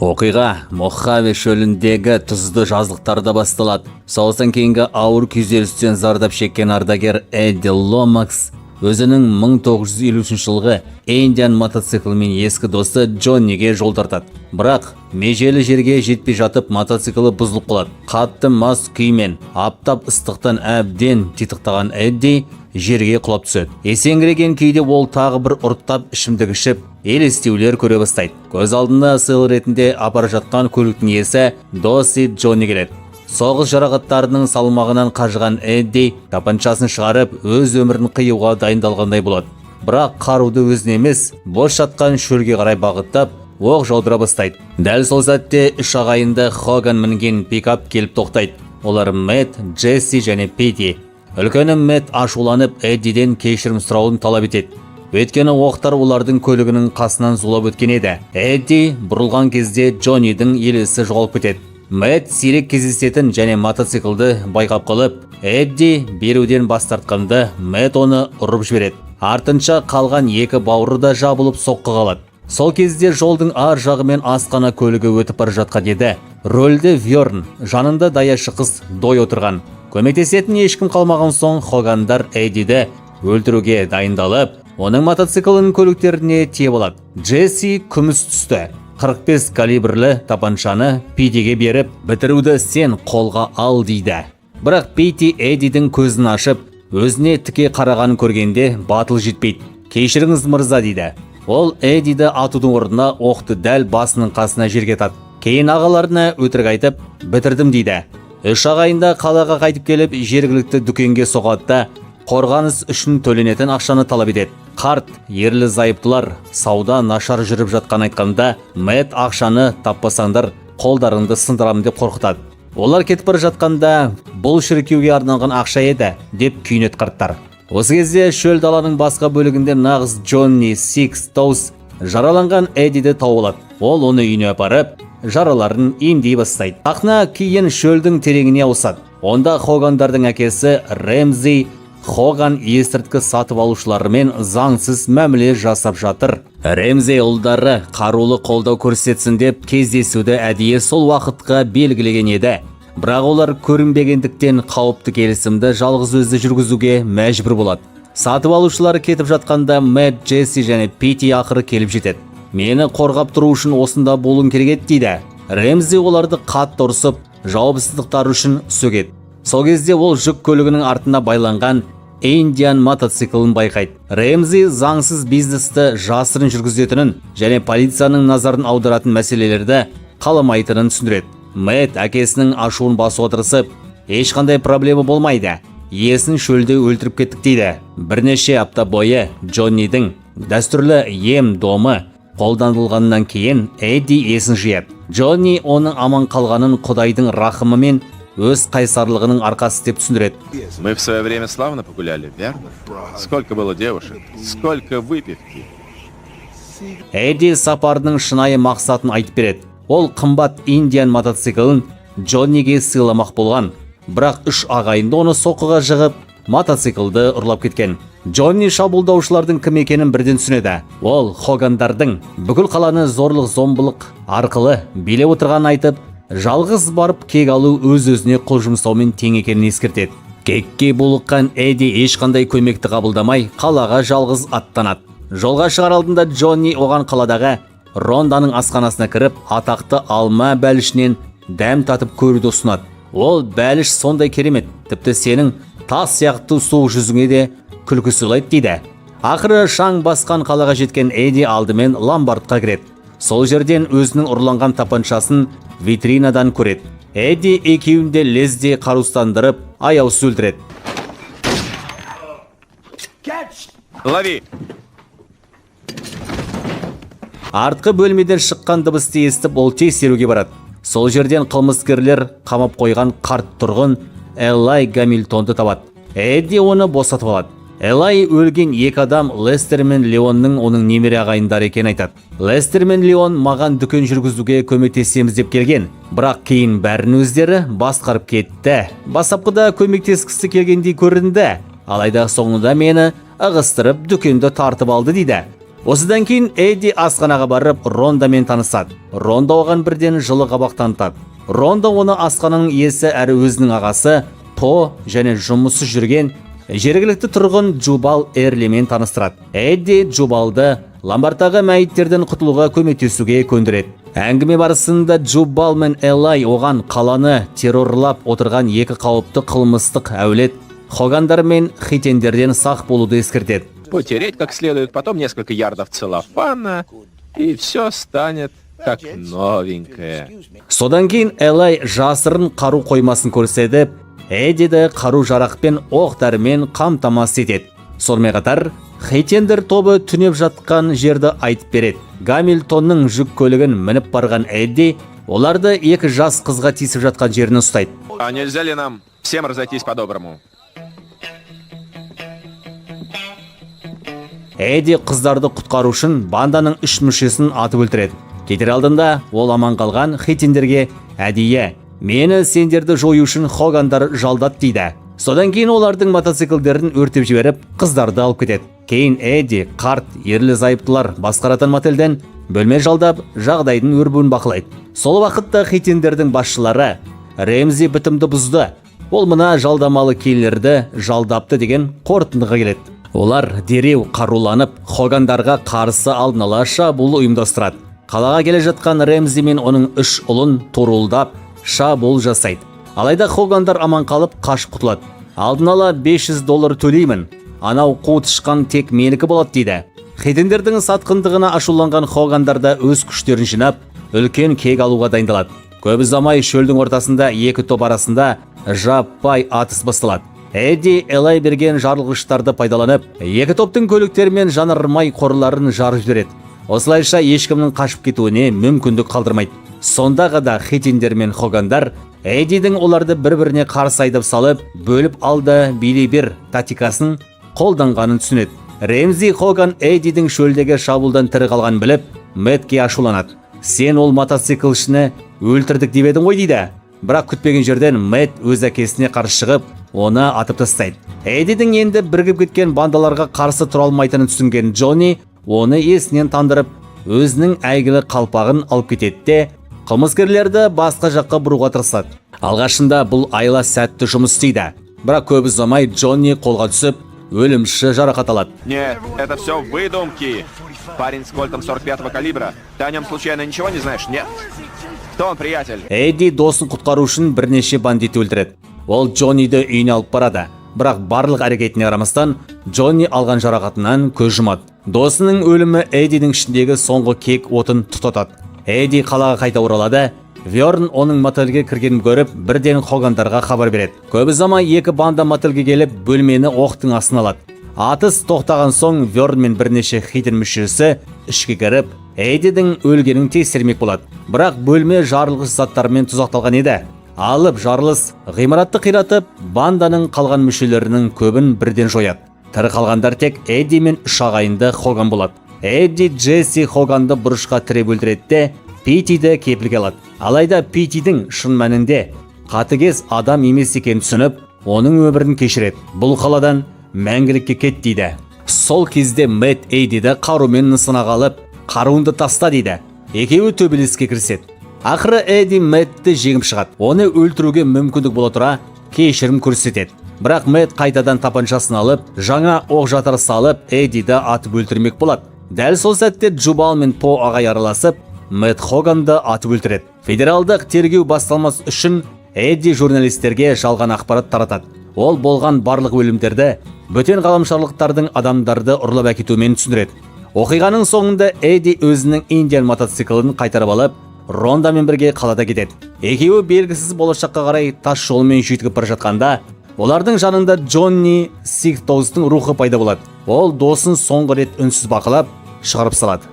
Оқиға Мохаве шөліндегі тұзды жазықтарда басталады. Соғыстан кейінгі ауыр күйзелістен зардап шеккен ардагер Эдди Ломакс өзінің 1953 жылғы Индиан мотоциклімен ескі досы Джонниге жол тартады. Бірақ межелі жерге жетпей жатып мотоциклі бұзылып қалады. Қатты мас күймен аптап ыстықтан әбден титықтаған Эдди жерге құлап түседі. Есеңгіреген күйде ол тағы бір ұрттап ішімдік ішіп, елестеулер көре бастайды. Көз алдында сыйл ретінде апара жатқан көліктің иесі досы Джонни келеді. Соғыс жарақаттарының салмағынан қажыған Эдди тапаншасын шығарып, өз өмірін қиюға дайындалғандай болады. Бірақ қаруды өзіне емес, бос жатқан шөлге қарай бағыттап, оқ жаудыра бастайды. Дәл сол сәтте үш ағайынды Хоган мінген пикап келіп тоқтайды. Олар Мэтт, Джесси және Пити. Үлкені Мэтт ашуланып Эддиден кешірім сұрауын талап етеді. Өйткені оқтар олардың көлігінің қасынан зулап өткен еді. Эдди бұрылған кезде Джоннидің елесі жоғалып кетеді. Мэтт сирек кездесетін және мотоциклді байқап қалып, Эдди беруден бас тартқанда Мэтт оны ұрып жібереді. Артынша қалған екі бауыры да жабылып соққы қалады. Сол кезде жолдың ар жағымен асқана көлігі өтіп бара жатқан еді. Рөлді Вьорн, жанында даяшы қыз Дой отырған. Көмектесетін ешкім қалмаған соң Хогандар Эддиді өлтіруге дайындалып, оның мотоциклінің көліктеріне тиеп алады. Джесси күміс түсті 45 калибрлі тапаншаны Питиге беріп, бітіруді сен қолға ал дейді. Бірақ Пити Эддидің көзін ашып, өзіне тіке қарағанын көргенде батыл жетпейді. Кешіріңіз мырза дейді. Ол Эддиді атудың орнына оқты дәл басының қасына жерге тат. Кейін ағаларына өтірік айтып, бітірдім дейді. Үш ағайында қалаға қайтып келіп, жергілікті дүкенге соғады да, қорғаныс үшін төленетін ақшаны талап етеді. Қарт, ерлі зайыптылар сауда нашар жүріп жатқан айтқанда, Мэтт ақшаны таппасаңдар, қолдарыңды сындырамын деп қорқытады. Олар кетіп бара жатқанда, бұл шіркеуге арналған ақша еді деп күйінет қарттар. Осы кезде шөл даланың басқа бөлігінде нағыз Джонни Сикстоус жараланған Эддиді тауып алады. Ол оны үйіне апарып, жараларын емдей бастайды. Ақна кейін шөлдің тереңіне ауысады. Онда Хогандардың әкесі Рэмзи Хоган естірткі сатып алушыларымен заңсыз мәміле жасап жатыр. Рэмзи ұлдары қарулы қолдау көрсетсін деп кездесуді әдейі сол уақытқа белгілеген еді. Бірақ олар көрінбегендіктен қауіпті келісімді жалғыз өзі жүргізуге мәжбүр болады. Сатып алушылар кетіп жатқанда Мэтт, Джесси және Пити ақыры келіп жетеді. Мені қорғап тұру үшін осында болуың керек еді дейді. Рэмзи оларды қатты ұрсып, жауапсыздықтары үшін сөгеді. Сол кезде ол жүк көлігінің артына байланған Индиан мотоциклін байқайды. Рэмзи заңсыз бизнесті жасырын жүргізетінін және полицияның назарын аударатын мәселелерді қаламайтынын түсіндіреді. Мэтт әкесінің ашуын басуға тырысып, ешқандай проблема болмайды, иесін шөлде өлтіріп кеттік дейді. Бірнеше апта бойы Джоннидің дәстүрлі ем-домы қолданылғаннан кейін Эдди есін жияды. Джонни оның аман қалғанын Құдайдың рахымымен өз қайсарлығының арқасы деп түсіндіреді. Мы в свое время славно погуляли, верно? Сколько было девушек, сколько выпивки. Эдди сапардың шынайы мақсатын айтып береді. Ол қымбат Индиан мотоциклін Джонниге сыйламақ болған. Бірақ үш ағайынды оны соққыға жығып, мотоциклді ұрлап кеткен. Джонни шабуылдаушылардың кім екенін бірден түсінеді. Ол Хогандардың бүкіл қаланы зорлық-зомбылық арқылы билеп отырғанын айтып, жалғыз барып кек алу өз-өзіне қол жұмсаумен тең екенін ескертеді. Кекке булыққан Эдди ешқандай көмекті қабылдамай, қалаға жалғыз аттанады. Жолға шығар алдында Джонни оған қаладағы Ронданың асханасына кіріп, атақты алма бәлішінен дәм татып көруді ұсынады. Ол бәліш сондай керемет, тіпті сенің тас сияқты суық жүзіңе де күлкі сыйлайды дейді. Ақыры шаң басқан қалаға жеткен Эдди алдымен ломбардқа кіреді. Сол жерден өзінің ұрланған тапаншасын витринадан көреді. Эдди екеуінде лезде қарусыздандырып, аяусыз өлтіреді. Лови! Артқы бөлмеден шыққан дыбысты естіп, ол тексеруге барады. Сол жерден қылмыскерлер қамап қойған қарт тұрғын Элай Гамильтонды табады. Эдди оны босатып алады. Элай өлген екі адам Лестер мен Леонның оның немере ағайындары екенін айтады. Лестер мен Леон маған дүкен жүргізуге көмектесеміз деп келген, бірақ кейін бәрін өздері басқарып кетті. Бастапқыда көмектескісі келгендей көрінді, алайда соңында мені ығыстырып дүкенді тартып алды дейді. Осыдан кейін Эдди асханаға барып Рондамен танысады. Ронда оған бірден жылы қабақ танытады. Ронда оны асхананың иесі әрі өзінің ағасы По және жұмысы жүрген жергілікті тұрғын Джубал Эрлимен таныстырады. Эдди Джубалды ломбардтағы мәйіттерден құтылуға көмектесуге көндіреді. Әңгіме барысында Джубал мен Элай оған қаланы террорлап отырған екі қауіпті қылмыстық әулет Хогандар мен хитендерден сақ болуды ескертеді. Потереть как следует, потом несколько ярдов целлофана, и все станет как новенькое. Содан кейін Элай жасырын қару қоймасын көрсетіп, Эдиді қару жарақпен оқ-дәрімен қамтамасыз етеді. Сонымен қатар, хитендер тобы түнеп жатқан жерді айтып береді. Гамильтонның жүк көлігін мініп барған Эдди оларды екі жас қызға тиісіп жатқан жерін ұстайды. А нельзя ли нам всем разойтись по-доброму? Эдди қыздарды құтқару үшін банданың 3 мүшесін атып өлтіреді. Кетер алдында ол аман қалған хитендерге әдейі «Мені сендерді жою үшін Хогандар жалдат» дейді. Содан кейін олардың мотоциклдерін өртеп жіберіп, қыздарды алып кетеді. Кейін Эдди қарт ерлі зайыптылар басқаратын мотельден бөлме жалдап, жағдайдың өрбуін бақылайды. Сол уақытта хитендердің басшылары Ремзи бітімді бұзды. Ол мына жалдамалы келілерді жалдапты деген қорытындыға келеді. Олар дереу қаруланып, Хогандарға қарсы алдын ала шабуыл ұйымдастырады. Қалаға келе жатқан Ремзи мен оның 3 ұлын торулдап, шабуыл жасайды. Алайда Хогандар аман қалып қашып құтылады. Алдын ала $500 төлеймін. Анау қу тышқан тек менікі болады дейді. Хитендердің сатқындығына ашуланған Хогандарда өз күштерін жинап, үлкен кек алуға дайындалады. Көп ұзамай шөлдің ортасында екі топ арасында жаппай атыс басталады. Эдди Элай берген жарылғыштарды пайдаланып, екі топтың көліктері мен жанармай қорларын жарып жібереді. Осылайша ешкімнің қашып кетуіне мүмкіндік қалдырмайды. Сондағы да хитендер мен Хогандар Эддидің оларды бір-біріне қарсы айдап салып, бөліп алды билей-бер тактикасын қолданғанын түсінеді. Ремзи Хоган Эддидің шөлдегі шабуылдан тірі қалғанын біліп, Мэттке ашуланады. «Сен ол мотоциклшіні өлтірдік деп едің ғой» дейді. Бірақ күтпеген жерден Мэтт өз әкесіне қарсы шығып, оны атып тастайды. Эддидің енді бірігіп кеткен бандаларға қарсы тұра алмайтынын түсінген Джонни оны есінен тандырып, өзінің әйгілі қалпағын алып кетеді де, қылмыскерлерді басқа жаққа бұруға тырысады. Алғашында бұл айла сәтті жұмыс істейді. Бірақ көп ұзамай Джонни қолға түсіп, өлімші жарақат алады. Нет, это все выдумки. Парень с кольтом 45-го калибра. Ты о нем случайно ничего не знаешь? Нет. Кто он, приятель? Эдди досын құтқару үшін бірнеше бандит өлтіреді. Ол Джонниді үйіне алып барады. Бірақ барлық әрекетіне қарамастан Джонни алған жарақатынан көз жұмады. Досының өлімі Эддидің ішіндегі соңғы кек отын тұтатады. Эдди қалаға қайта оралады. Верн оның мотельге кіргенін көріп, бірден Хогандарға хабар береді. Көп ұзамай екі банда мотельге келіп, бөлмені оқтың астына алады. Атыс тоқтаған соң Верн мен бірнеше хитен мүшесі ішке кіріп, Эддидің өлгенін тексермек болады. Бірақ бөлме жарылғыш заттармен тұзақталған еді. Алып жарылыс ғимаратты қиратып, банданың қалған мүшелерінің көбін бірден жояды. Тірі қалғандар тек Эдди мен 3 ағайынды Хоган болады. Эдди Джесси Хоганды бұрышқа тіреп өлтіреді де, Питиді кепілге алады. Алайда Питидің шын мәнінде қатыгез адам емес екенін түсініп, оның өмірін кешіреді. Бұл қаладан мәңгілікке кет дейді. Сол кезде Мэтт Эддиді қарумен нысанаға алып, қаруынды таста дейді. Екеуі төбелеске кіріседі. Ақыры Эдди Мэттті жеңіп шығады. Оны өлтіруге мүмкіндік бола тұра кешірім көрсетеді. Бірақ Мэтт қайтадан тапаншасын алып, жаңа оқ жатыр салып, Эддиді атып өлтірмек болады. Дәл сол сәтте Джубал мен По ағай араласып, Мэтт Хоганды атып өлтіреді. Федералдық тергеу басталмас үшін Эдди журналистерге жалған ақпарат таратады. Ол болған барлық өлімдерді бөтен ғаламшарлықтардың адамдарды ұрлап әкетумен түсіндіреді. Оқиғаның соңында Эдди өзінің Индиан мотоциклін қайтарып алып, Рондамен бірге қалада кетеді. Екеуі белгісіз болашаққа қарай тас жолмен жүйткіп бара жатқанда, олардың жанында Джонни Сигтоустың рухы пайда болады. Ол досын соңғы рет үнсіз бақылап, шығарып салады.